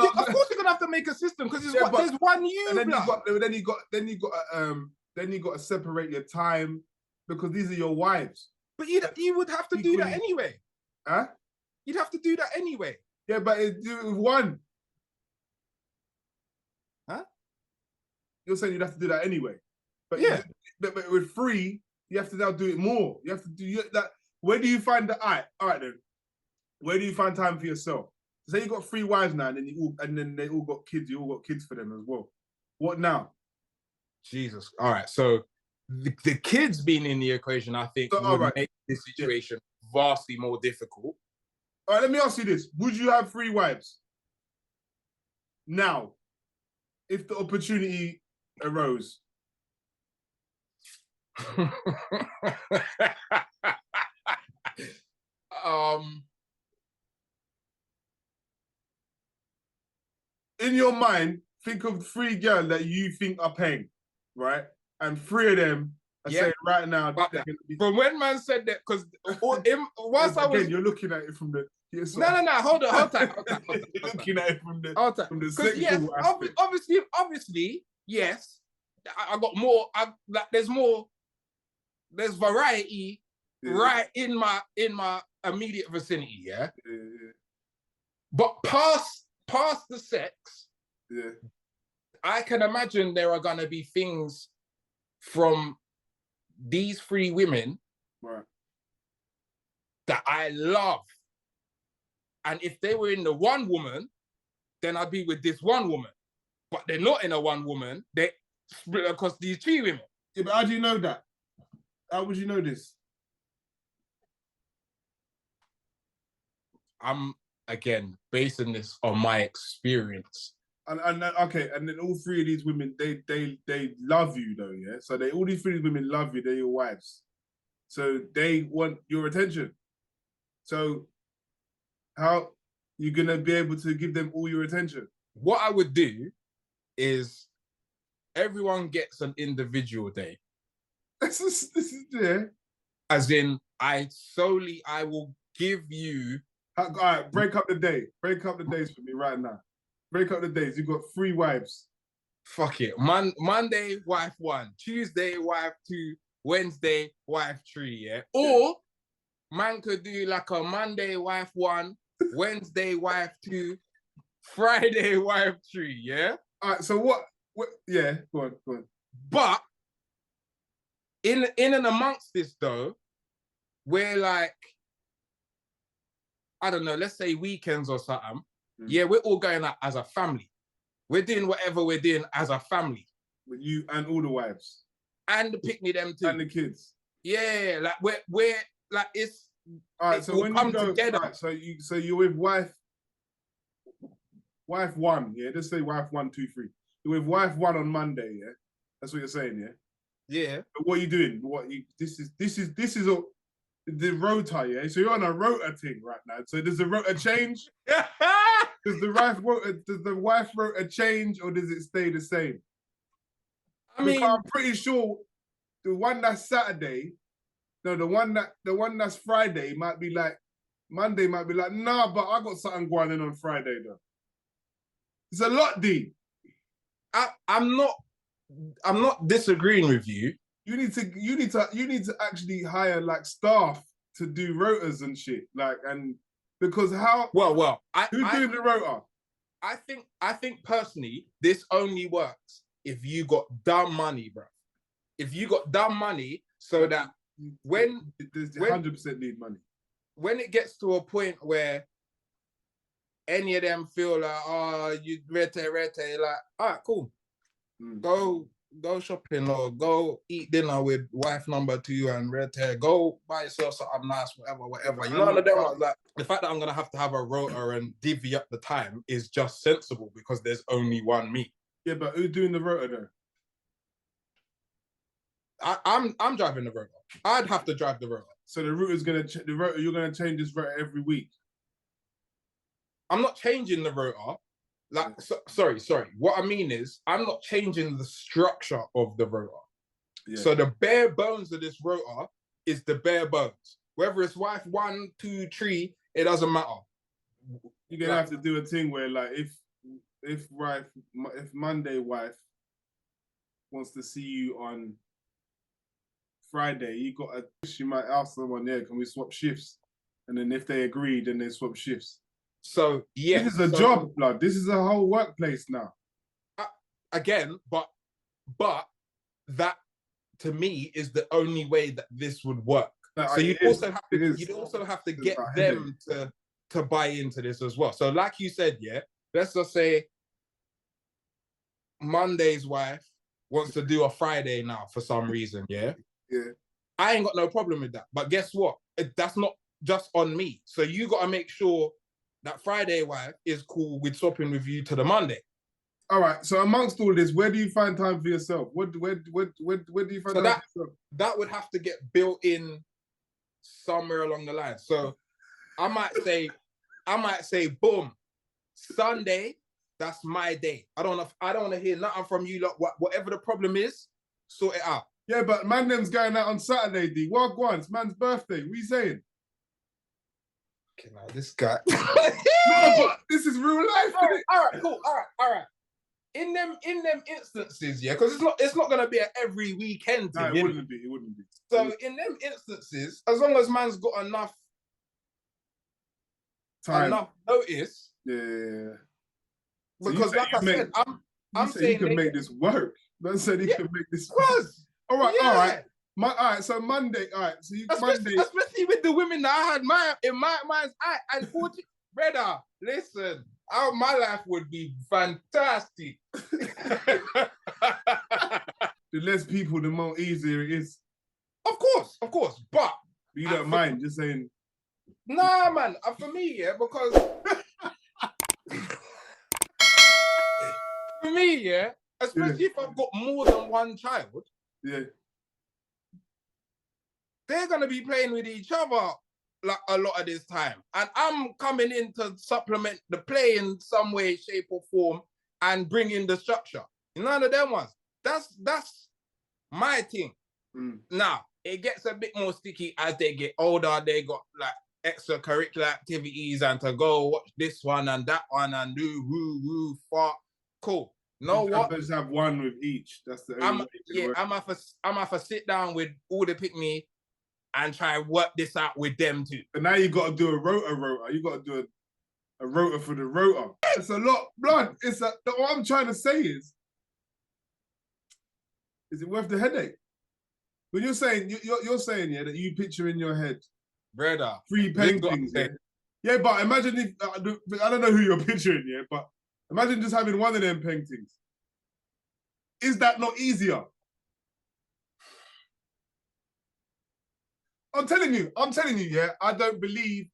gonna have to make a system because there's one you.
And then you got to separate your time because these are your wives.
But you would have to do that anyway.
Huh?
You'd have to do that anyway.
Yeah, but do it with one.
Huh?
You're saying you'd have to do that anyway. But
yeah,
but with 3, you have to now do it more. You have to do that. Where do you find the all right then? Where do you find time for yourself? Say you got 3 wives now, and then they all got kids. You all got kids for them as well. What now?
Jesus. All right. So the kids being in the equation, I think, would make this situation vastly more difficult.
All right. Let me ask you this: would you have 3 wives now, if the opportunity arose? In your mind, think of 3 girls that you think are paying, right? And 3 of them are saying right now.
From when man said that, because once I was,
you're looking at it from the.
No, hold tight.
You're looking at it from the sexual aspect.
Obviously, yes. I got more. There's variety right in my immediate vicinity. Yeah. But past the sex, I can imagine there are gonna be things from these 3 women that I love, and if they were in the one woman, then I'd be with this one woman. But they're not in a one woman. They split across these 3 women.
Yeah, but how do you know that? How would you know this?
I'm, again, basing this on my experience.
And then all 3 of these women, they love you though, yeah? So all these 3 women love you, they're your wives. So they want your attention. So how you gonna be able to give them all your attention?
What I would do is everyone gets an individual day.
This is yeah.
As in, I will give you.
All right, break up the day. Break up the days for me right now. Break up the days. You got 3 wives.
Fuck it. Monday, wife 1. Tuesday, wife 2. Wednesday, wife 3, yeah? Or man could do like a Monday, wife 1. Wednesday, wife 2. Friday, wife 3, yeah?
All right, so what yeah, go on.
But in and amongst this though, we're like, I don't know, let's say weekends or something. Yeah, we're all going out as a family. We're doing whatever we're doing as a family.
With you and all the wives.
And the picnic them too.
And the kids.
Yeah, like we're like it's
all right, so when you go together. Right, so you're with wife 1, yeah. Let's say wife 1, 2, 3. You're with wife 1 on Monday, yeah. That's what you're saying, yeah.
Yeah. But
what are you doing? This is the rota, yeah. So you're on a rota thing right now. So does the rota change? Does the wife rota change, or does it stay the same? I mean, because I'm pretty sure the one that's Saturday, no, the one that's Friday might be like Monday might be like, nah, but I got something going on Friday though. It's a lot, D.
I'm not disagreeing with you.
You need to actually hire like staff to do rotas and shit. Like, and because how who's doing the rota?
I think personally, this only works if you got dumb money, bro. If you got dumb money, so that when
100% need money.
When it gets to a point where any of them feel like, oh, you rete, like, all right, cool. Go shopping or go eat dinner with wife number 2 and red hair. Go buy yourself something nice, whatever. You know what I mean? Like, the fact that I'm gonna have to have a rota and divvy up the time is just sensible because there's only one me.
Yeah, but who's doing the rota though?
I'm driving the rota. I'd have to drive the rota.
So the route is gonna you're gonna change this rota every week.
I'm not changing the rota. Like, sorry. What I mean is, I'm not changing the structure of the rota. Yeah. So the bare bones of this rota is the bare bones. Whether it's wife 1, 2, 3, it doesn't matter.
You're gonna have to do a thing where, like, if Monday wife wants to see you on Friday, she might ask someone, yeah, can we swap shifts? And then if they agree, then they swap shifts.
So yeah,
this is a job, blood. This is a whole workplace now.
Again, but that to me is the only way that this would work. No, so you'd also have to get them to buy into this as well. So like you said, yeah, let's just say Monday's wife wants to do a Friday now for some reason, yeah?
Yeah.
I ain't got no problem with that. But guess what? That's not just on me. So you got to make sure that Friday wife is cool with swapping with you to the Monday.
All right. So amongst all this, where do you find time for yourself? Where do you find time for yourself? That
would have to get built in somewhere along the line. So I might say, boom, Sunday, that's my day. I don't want to hear nothing from you. Like, whatever the problem is, sort it out.
Yeah, but man, them's going out on Saturday, D. What once, man's birthday. What are you saying?
Okay, now this guy.
No, but this is real life.
All right, cool. All right. In them instances, yeah, because it's not gonna be an every weekend thing.
No, it wouldn't be.
So in them instances, as long as man's got enough
time,
enough notice.
Yeah.
Because so like I said, I'm saying
you can make this work. Man said he can make this
work.
All right. All right, so Monday. All right, so Monday,
especially with the women that I had in my mind's eye, and 40, brother, listen, my life would be fantastic.
The less people, the more easier it is.
Of course, but
you don't mind just saying.
Nah, man, for me, yeah, because for me, yeah, especially if I've got more than one child,
yeah.
They're gonna be playing with each other like a lot of this time, and I'm coming in to supplement the play in some way, shape, or form, and bring in the structure. None of them ones. That's my thing. Now it gets a bit more sticky as they get older. They got like extracurricular activities and to go watch this one and that one and do woo fuck. Cool. Know what?
Just have one with each. That's the only way.
I'm have to sit down with all the pick me and try and work this out with them too.
And now you got to do a rota. You got to do a rota for the rota. It's a lot, blood. What I'm trying to say is it worth the headache? When you're saying you're saying that you picture in your head,
brother,
3 paintings. Yeah, but imagine if I don't know who you're picturing, but imagine just having one of them paintings. Is that not easier? I'm telling you, I don't believe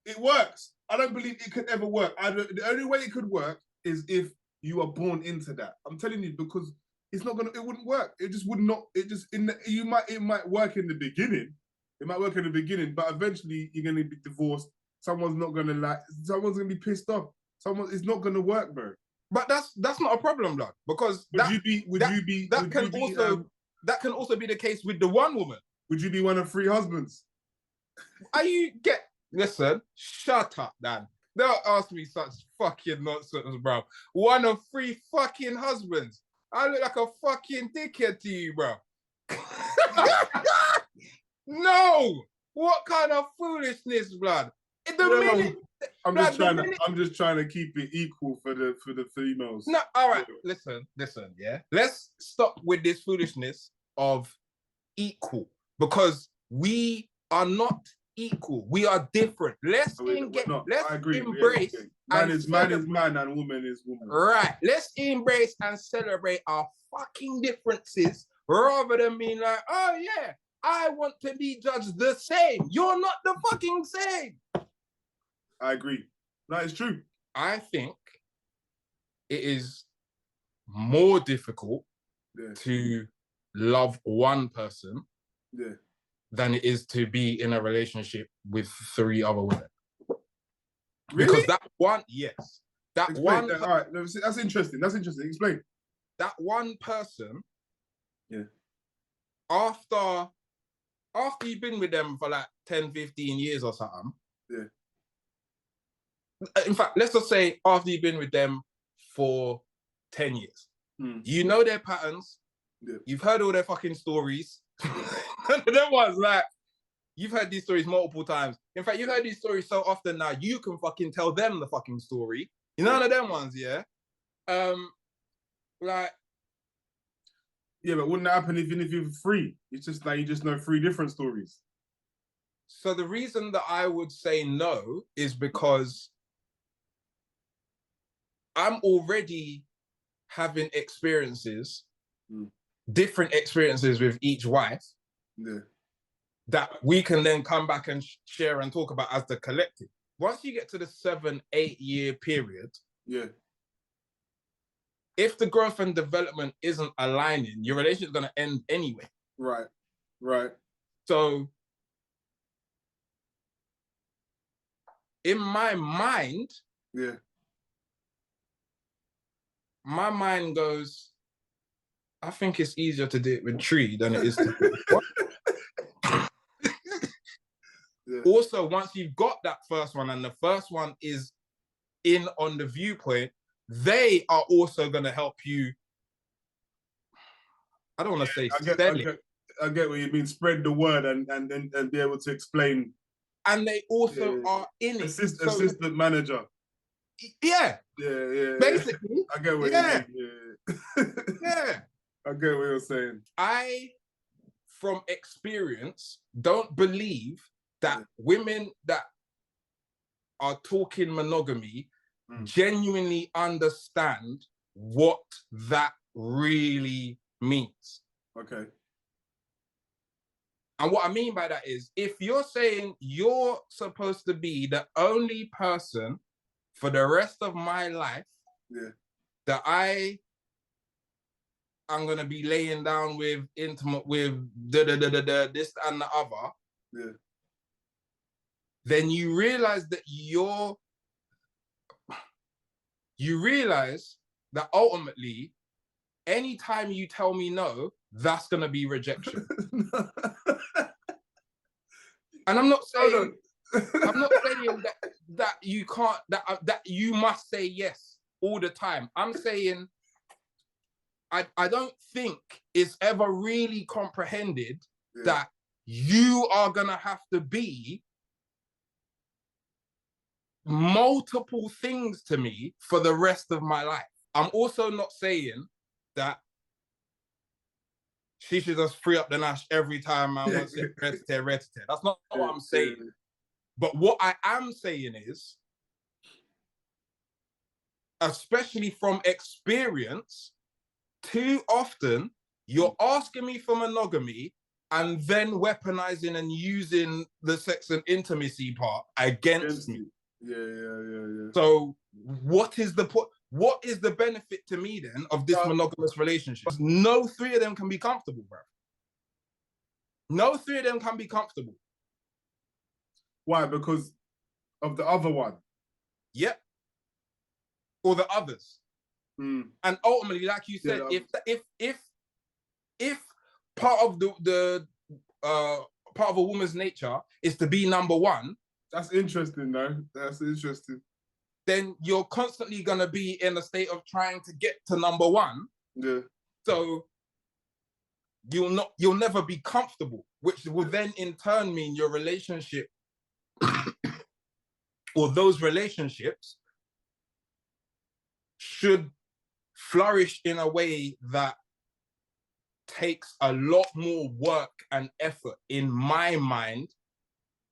it works. I don't believe it could ever work. The only way it could work is if you are born into that. I'm telling you, because it wouldn't work. It just would not, it might work in the beginning. It might work in the beginning, but eventually you're going to be divorced. Someone's going to be pissed off. It's not going to work, bro.
But that's not a problem, blood, because that can also be the case with the one woman.
Would you be one of 3 husbands?
Listen, shut up, Dan. Don't ask me such fucking nonsense, bro. One of 3 fucking husbands. I look like a fucking dickhead to you, bro. No! What kind of foolishness, blood?
I'm just trying to keep it equal for the females.
No, all right. Listen, yeah. Let's stop with this foolishness of equal, because we are not equal. We are different. Let's embrace.
Man is man and woman is woman.
Right. Let's embrace and celebrate our fucking differences rather than being like, oh yeah, I want to be judged the same. You're not the fucking same.
I agree. No, it's true.
I think it is more difficult to love one person than it is to be in a relationship with 3 other women.
Really?
Because that one,
all right, that's interesting. Explain.
That one person, after you've been with them for like 10, 15 years or something, in fact, let's just say after you've been with them for 10 years, you know their patterns, you've heard all their fucking stories. Them ones, like, you've heard these stories multiple times. In fact, you've heard these stories so often now, you can fucking tell them the fucking story. You know, none of them ones, yeah? Like...
Yeah, but wouldn't that happen even if you're 3? It's just like you just know 3 different stories.
So the reason that I would say no is because I'm already having experiences, different experiences with each wife, that we can then come back and share and talk about as the collective. Once you get to the 7-8 year period, if the growth and development isn't aligning, your relationship is going to end anyway.
Right.
So in my mind, my mind goes, I think it's easier to do it with 3 than it is to Also, once you've got that first one and the first one is in on the viewpoint, they are also going to help you. I don't want to say
I get what you mean. Spread the word and be able to explain.
And they also are in it.
Assistant manager.
Yeah. Basically.
I get what you mean.
Yeah.
I get what you're saying.
I, from experience, don't believe that women that are talking monogamy genuinely understand what that really means.
Okay.
And what I mean by that is, if you're saying you're supposed to be the only person for the rest of my life that I am going to be laying down with, intimate with, this and the other, then you realize that ultimately, anytime you tell me no, that's going to be rejection. And I'm not saying... I'm not saying that you can't, that you must say yes all the time. I'm saying I don't think it's ever really comprehended that you are gonna have to be multiple things to me for the rest of my life. I'm also not saying that she should just free up the Nash every time I want to say red. That's not what I'm saying. But what I am saying is, especially from experience, too often you're asking me for monogamy and then weaponizing and using the sex and intimacy part against me.
Yeah.
So what is the point? What is the benefit to me then of this monogamous relationship? No three of them can be comfortable, bro. No three of them can be comfortable.
Why? Because of the other one.
Yep. Or the others. And ultimately, like you said, if part of the part of a woman's nature is to be number one.
That's interesting, though. That's interesting.
Then you're constantly gonna be in a state of trying to get to number one.
Yeah.
So you'll never be comfortable, which will then in turn mean your relationship or those relationships should flourish in a way that takes a lot more work and effort, in my mind,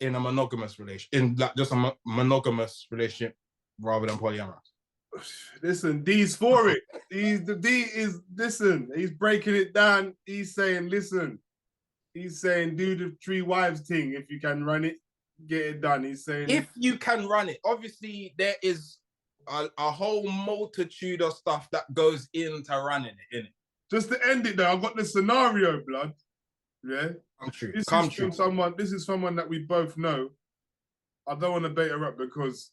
in a monogamous relationship, in like just a monogamous relationship rather than polyamorous.
Listen, D's for it. Listen, he's breaking it down. He's saying, listen, he's saying, do the 3 wives thing. If you can run it, get it done. He's saying,
if you can run it. Obviously, there is a whole multitude of stuff that goes into running it, innit?
Just to end it though, I've got the scenario, blood. Yeah. This is someone that we both know. I don't want to bait her up because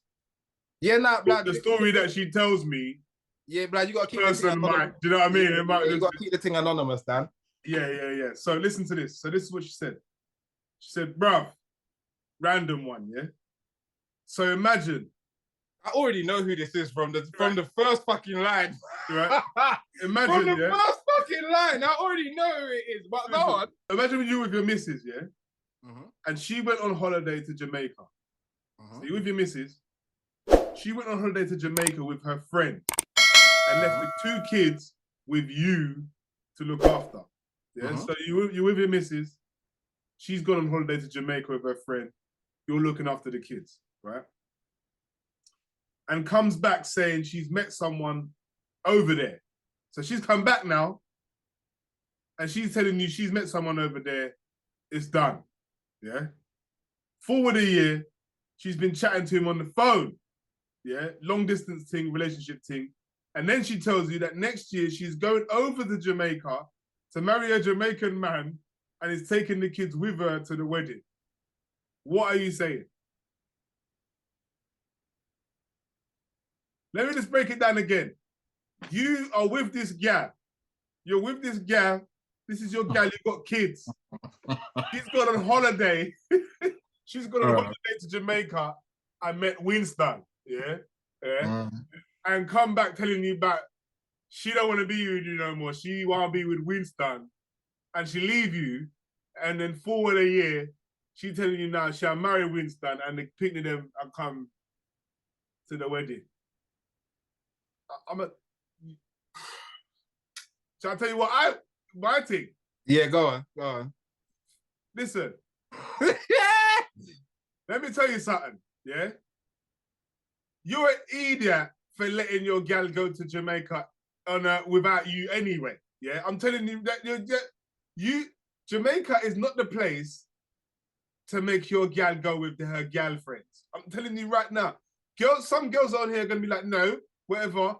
the story that she tells me.
Yeah, blood, you gotta keep
the thing anonymous. Do you know what I mean?
You gotta keep the thing anonymous, Dan.
Yeah. So listen to this. So this is what she said. She said, bruv, random one, yeah? So imagine.
I already know who this is from the first fucking line.
Right? Imagine,
from the first fucking line, I already know who it is, but go on.
Imagine when you were with your missus, yeah? And she went on holiday to Jamaica. So you with your missus, she went on holiday to Jamaica with her friend and left the 2 kids with you to look after. Yeah, so you're with your missus, she's gone on holiday to Jamaica with her friend, you're looking after the kids, right? And comes back saying she's met someone over there. So she's come back now and she's telling you she's met someone over there, it's done, yeah? Forward a year, she's been chatting to him on the phone, yeah? Long distance thing, relationship thing. And then she tells you that next year she's going over to Jamaica to marry a Jamaican man and is taking the kids with her to the wedding. What are you saying? Let me just break it down again. You are with this gal. You're with this gal. This is your gal. You've got kids. She's gone on holiday. She's gone on holiday to Jamaica. I met Winston. Yeah. And come back telling you about she don't want to be with you no more. She want to be with Winston. And she leave you. And then forward a year, she telling you now she'll marry Winston and the picnic of them and come to the wedding. Shall I tell you what my thing?
Yeah, go on.
Listen. Let me tell you something, yeah? You're an idiot for letting your gal go to Jamaica without you anyway, yeah? I'm telling you that Jamaica is not the place to make your gal go with her gal friends. I'm telling you right now. Some girls on here are going to be like, no, whatever.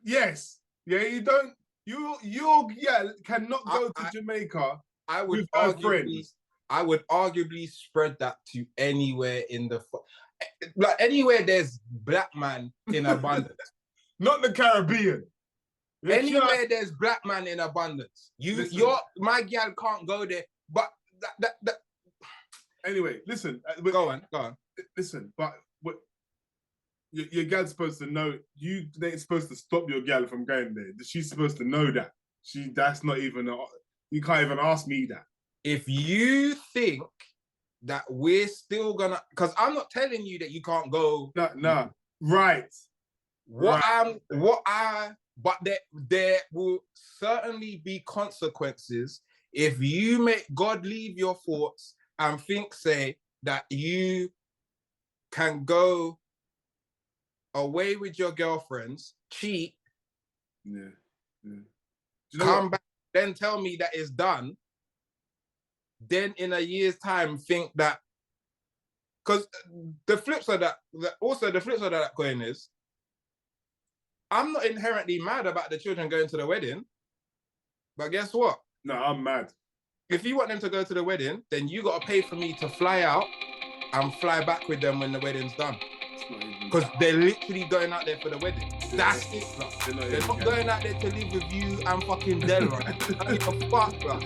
Yes. Yeah, you don't. Your gal cannot go to Jamaica with her friends.
I would arguably spread that to anywhere in the... Like, anywhere there's black man in abundance.
Not the Caribbean.
Anywhere there's black man in abundance. My gal can't go there, but that...
Anyway, listen.
Go on.
listen, but what your gal's supposed to know. You ain't supposed to stop your gal from going there. She's supposed to know that. That's not even. You can't even ask me that.
If you think that we're still gonna, because I'm not telling you that you can't go.
No, right.
But there will certainly be consequences if you make God leave your thoughts and say that you can go away with your girlfriends, cheat, come back, then tell me that it's done. Then in a year's time, think that, because the flip side of that coin is, I'm not inherently mad about the children going to the wedding, but guess what?
No, I'm mad.
If you want them to go to the wedding, then you got to pay for me to fly out and fly back with them when the wedding's done. Because they're literally going out there for the wedding. That's it, bro. They're not going out there to live with you and fucking Delron. I don't give a fuck, bro.